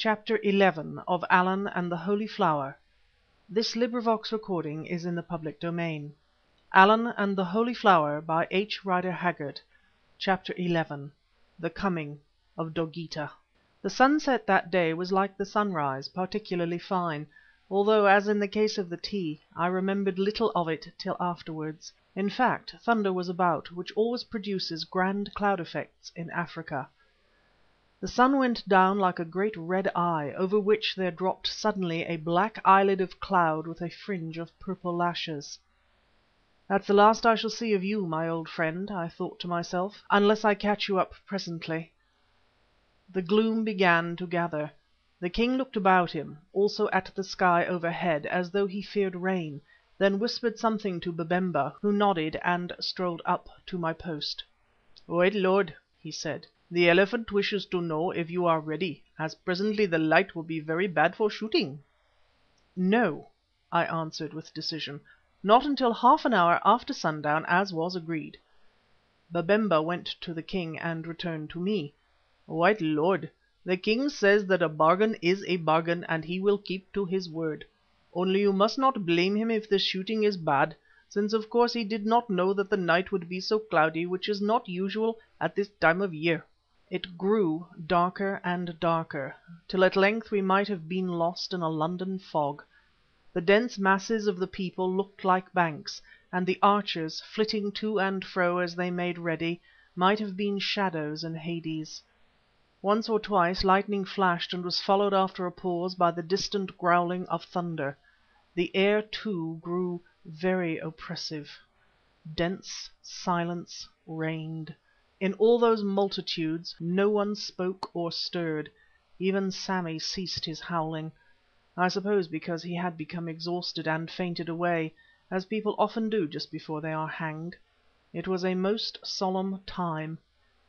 Chapter 11 of Allan and the Holy Flower. This recording is in the public domain. Allan and the Holy Flower by H. Rider Haggard. Chapter 11. The Coming of Dogeetah. The sunset that day was like the sunrise, particularly fine, although, as in the case of the tea, I remembered little of it till afterwards. In fact, thunder was about, which always produces grand cloud effects in Africa. The sun went down like a great red eye, over which there dropped suddenly a black eyelid of cloud with a fringe of purple lashes. "That's the last I shall see of you, my old friend," I thought to myself, "unless I catch you up presently." The gloom began to gather. The king looked about him, also at the sky overhead, as though he feared rain, then whispered something to Babemba, who nodded and strolled up to my post. "White Lord," he said, "the elephant wishes to know if you are ready, as presently the light will be very bad for shooting." "No," I answered with decision, "not until half an hour after sundown, as was agreed." Babemba went to the king and returned to me. "White Lord, the king says that a bargain is a bargain, and he will keep to his word. Only you must not blame him if the shooting is bad, since of course he did not know that the night would be so cloudy, which is not usual at this time of year." It grew darker and darker, till at length we might have been lost in a London fog. The dense masses of the people looked like banks, and the archers, flitting to and fro as they made ready, might have been shadows in Hades. Once or twice lightning flashed and was followed after a pause by the distant growling of thunder. The air, too, grew very oppressive. Dense silence reigned. In all those multitudes no one spoke or stirred. Even Sammy ceased his howling, I suppose because he had become exhausted and fainted away, as people often do just before they are hanged. It was a most solemn time.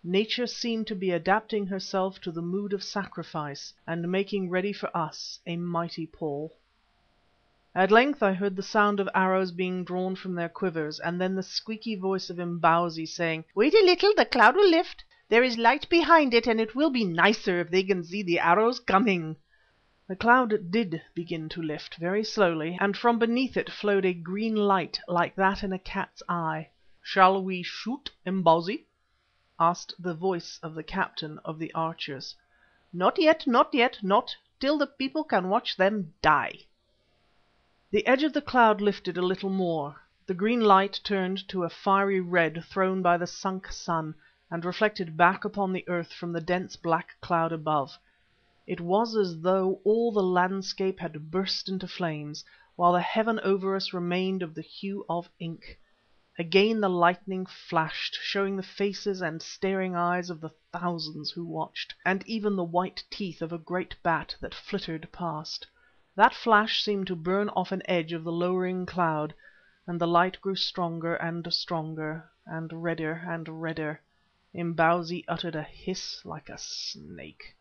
Nature seemed to be adapting herself to the mood of sacrifice, and making ready for us a mighty pall. At length I heard the sound of arrows being drawn from their quivers, and then the squeaky voice of Imbozwi saying, "Wait a little, the cloud will lift. There is light behind it, and it will be nicer if they can see the arrows coming." The cloud did begin to lift, very slowly, and from beneath it flowed a green light like that in a cat's eye. "Shall we shoot, Imbozwi?" asked the voice of the captain of the archers. "Not yet, not yet, not till the people can watch them die." The edge of the cloud lifted a little more. The green light turned to a fiery red thrown by the sunk sun, and reflected back upon the earth from the dense black cloud above. It was as though all the landscape had burst into flames, while the heaven over us remained of the hue of ink. Again the lightning flashed, showing the faces and staring eyes of the thousands who watched, and even the white teeth of a great bat that flittered past. That flash seemed to burn off an edge of the lowering cloud, and the light grew stronger and stronger, and redder and redder. Imbozwi uttered a hiss like a snake.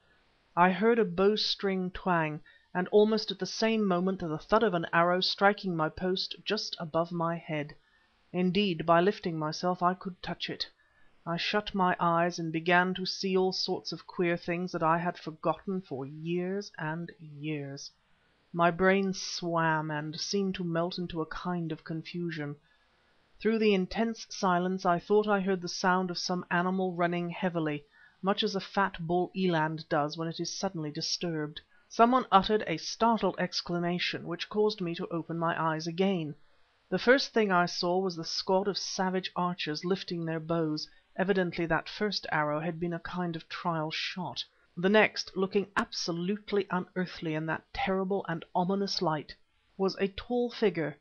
I heard a bowstring twang, and almost at the same moment the thud of an arrow striking my post just above my head. Indeed, by lifting myself I could touch it. I shut my eyes and began to see all sorts of queer things that I had forgotten for years and years. My brain swam and seemed to melt into a kind of confusion. Through the intense silence I thought I heard the sound of some animal running heavily, much as a fat bull eland does when it is suddenly disturbed. Someone uttered a startled exclamation, which caused me to open my eyes again. The first thing I saw was the squad of savage archers lifting their bows. Evidently that first arrow had been a kind of trial shot. The next, looking absolutely unearthly in that terrible and ominous light, was a tall figure,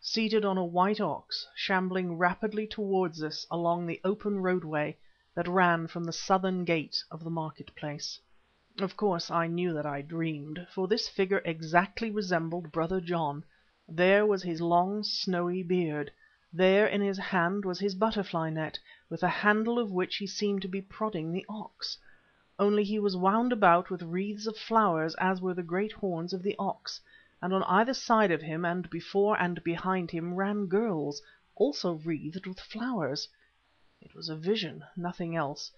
seated on a white ox, shambling rapidly towards us along the open roadway that ran from the southern gate of the market-place. Of course I knew that I dreamed, for this figure exactly resembled Brother John. There was his long snowy beard. There in his hand was his butterfly net, with the handle of which he seemed to be prodding the ox. Only he was wound about with wreaths of flowers, as were the great horns of the ox, and on either side of him and before and behind him ran girls, also wreathed with flowers. It was a vision, nothing else,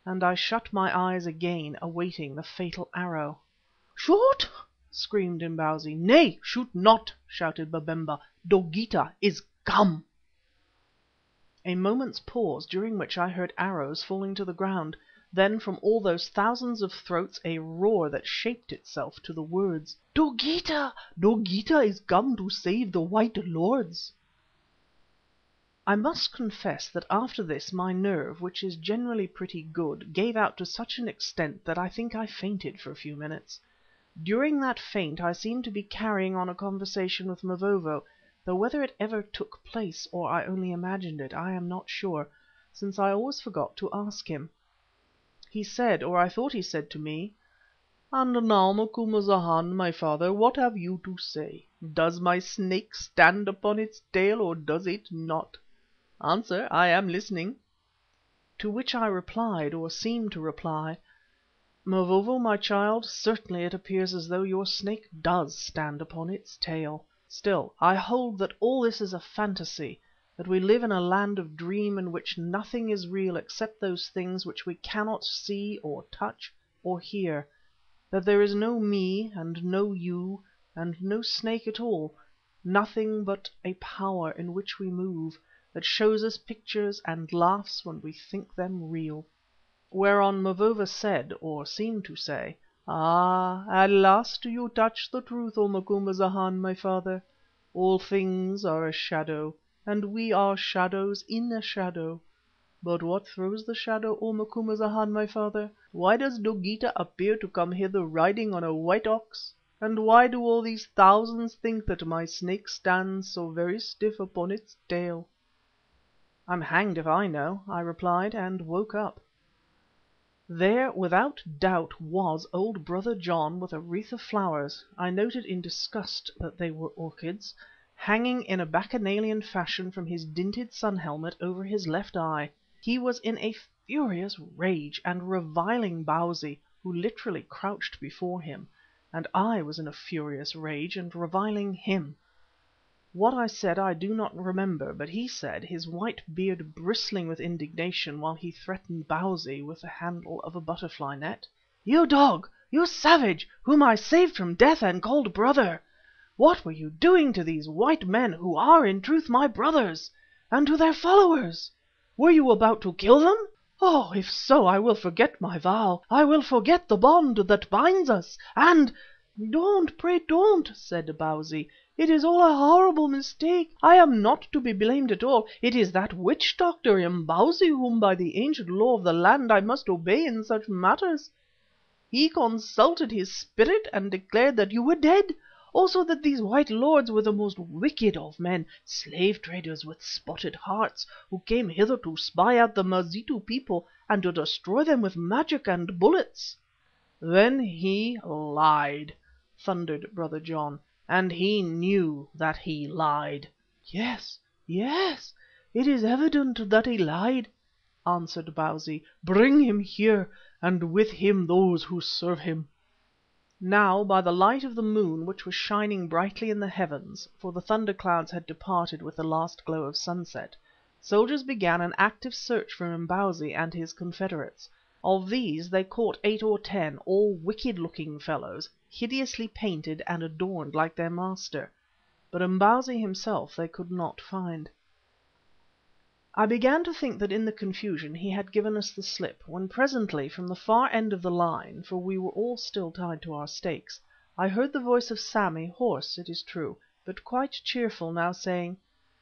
and I shut my eyes again, awaiting the fatal arrow. "Shoot!" screamed Imbozwi. "Nay, shoot not," shouted Babemba. "Dogeetah is come." A moment's pause, during which I heard arrows falling to the ground. Then from all those thousands of throats a roar that shaped itself to the words: "Dogeetah! Dogeetah is come to save the white lords." I must confess that after this my nerve, which is generally pretty good, gave out to such an extent that I think I fainted for a few minutes. During that faint I seemed to be carrying on a conversation with Mavovo, though whether it ever took place or I only imagined it, I am not sure, since I always forgot to ask him. He said, or I thought he said to me: "And now, Macumazahn, my father, what have you to say? Does my snake stand upon its tail or does it not? Answer, I am listening." To which I replied, or seemed to reply: "Mavovo, my child, certainly it appears as though your snake does stand upon its tail. Still, I hold that all this is a phantasy, that we live in a land of dream in which nothing is real except those things which we cannot see or touch or hear, that there is no me and no you and no snake at all, nothing but a power in which we move, that shows us pictures and laughs when we think them real." Whereon Mavovo said, or seemed to say: "Ah, at last you touch the truth, O Macumazahn, my father. All things are a shadow, and we are shadows in a shadow. But what throws the shadow, O Macumazahn, my father? Why does Dogeetah appear to come hither riding on a white ox? And why do all these thousands think that my snake stands so very stiff upon its tail?" "I'm hanged if I know," I replied, and woke up. There without doubt was old Brother John with a wreath of flowers, I noted in disgust that they were orchids, hanging in a bacchanalian fashion from his dinted sun helmet over his left eye. He was in a furious rage and reviling Bausi, who literally crouched before him, and I was in a furious rage and reviling him. What I said I do not remember, but he said, his white beard bristling with indignation, while he threatened Bausi with the handle of a butterfly net: "You dog, you savage, whom I saved from death and called brother! What were you doing to these white men who are in truth my brothers, and to their followers? Were you about to kill them? Oh, if so, I will forget my vow. I will forget the bond that binds us, and—" "Don't, pray don't," said Bausi. "It is all a horrible mistake. I am not to be blamed at all. It is that witch doctor Imbozwi whom by the ancient law of the land I must obey in such matters. He consulted his spirit and declared that you were dead, also that these white lords were the most wicked of men, slave traders with spotted hearts, who came hither to spy out the Mazitu people and to destroy them with magic and bullets." "Then he lied," thundered Brother John, "and he knew that he lied." "Yes, yes, it is evident that he lied," answered Bausi. "Bring him here, and with him those who serve him." Now, by the light of the moon, which was shining brightly in the heavens, for the thunderclouds had departed with the last glow of sunset, soldiers began an active search for Imbozwi and his confederates. Of these they caught 8 or 10, all wicked-looking fellows, hideously painted and adorned like their master, but Imbozwi himself they could not find. I began to think that in the confusion he had given us the slip, when presently from the far end of the line, for we were all still tied to our stakes, I heard the voice of Sammy, hoarse it is true, but quite cheerful now, saying: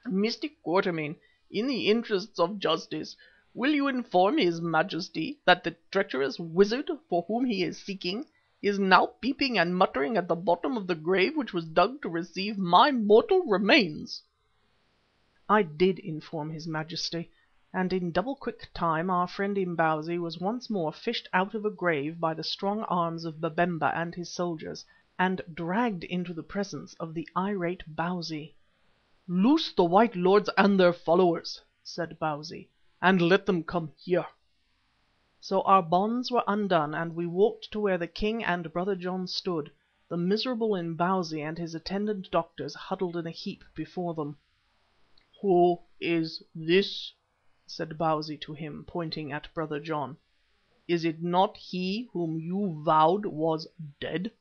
"Mr. Quatermain, in the interests of justice, will you inform his Majesty that the treacherous wizard for whom he is seeking is now peeping and muttering at the bottom of the grave which was dug to receive my mortal remains?" I did inform his Majesty, and in double quick time our friend Imbozwi was once more fished out of a grave by the strong arms of Babemba and his soldiers, and dragged into the presence of the irate Bausi. "Loose the white lords and their followers," said Bausi, "and let them come here." So our bonds were undone, and we walked to where the king and Brother John stood, the miserable Imbozwi and his attendant doctors huddled in a heap before them. "Who is this?" said Bausi to him, pointing at Brother John. "Is it not he whom you vowed was dead?"